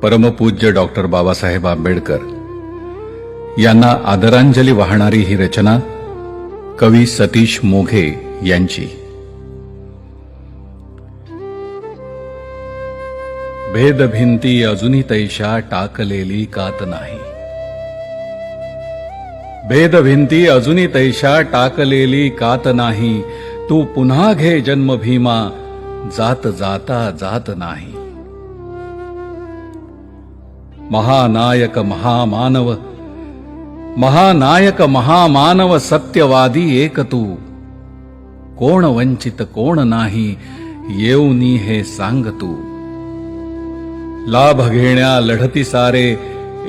परमपूज्य डॉक्टर बाबासाहेब आंबेडकर यांना आदरांजली वाहणारी ही रचना कवी सतीश मोघे यांची. भेदभिंती अजूनी तैशा टाकलेली कात नाही. भेदभिंती अजूनी तैशा टाकलेली कात नाही. तू पुन्हा घे जन्म भीमा, जात जाता जात नाही. महानायक महामानव, महानायक महामानव सत्यवादी एक तू. कोण वंचित कोण नाही, येऊनी हे सांग तू. लाभ घेण्या लढती सारे,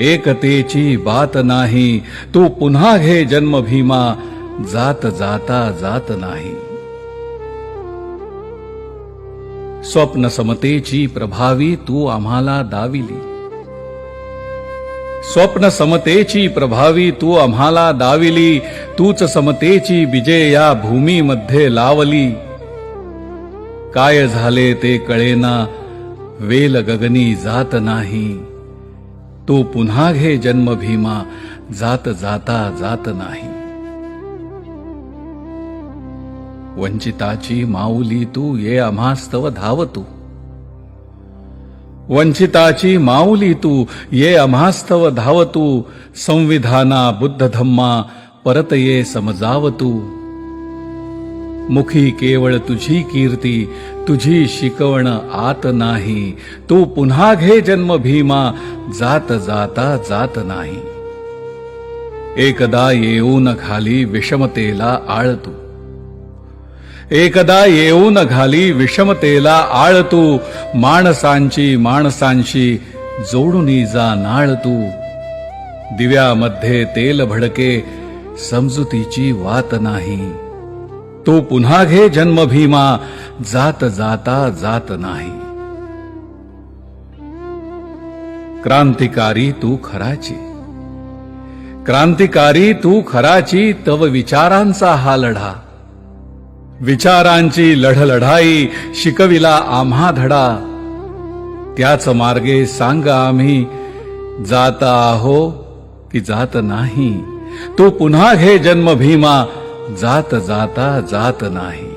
एकतेची बात नाही. तू पुन्हा घे जन्म भीमा, जात जाता जात नाही. स्वप्न समतेची प्रभावी तू आम्हाला दाविली. स्वप्न समतेची प्रभावी तू आम्हाला दाविली. तूच समतेची बीजे या भूमीमध्ये लावली. काय झाले ते कळेना, वेल गगनी जात नाही. तू पुन्हा घे जन्म भीमा, जात जाता जात नाही. वंचिताची माऊली तू, ये आम्हास्तव धावतू. वंचिताची माऊली तू, ये आम्हास्तव धावतू. संविधाना बुद्ध धम्मा, परत ये समजावतू. मुखी केवळ तुझी कीर्ती, तुझी शिकवण आत नाही. तू पुन्हा घे जन्म भीमा, जात जाता जात नाही. एकदा येऊन घाली विषमतेला आळ तू. एकदा येऊन घाली विषमतेला आळ तू. माणसांची माणसांशी जोडूनी जा नाळ तू. दिव्यामध्ये तेल भडके, समजुतीची वात नाही. तू पुन्हा घे जन्म भीमा, जात जाता जात नाही. क्रांतिकारी तू खराची, क्रांतिकारी तू खराची. तव विचारांचा हा लढा, विचारांची लढलढाई शिकविला आम्हा धडा. त्याच मार्गे सांग आम्ही, जात आहो की जात नाही. तू पुन्हा घे जन्म भीमा, जात जाता जात नाही.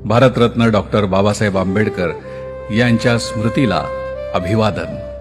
भारतरत्न डॉक्टर बाबासाहेब आंबेडकर यांच्या स्मृतीला अभिवादन.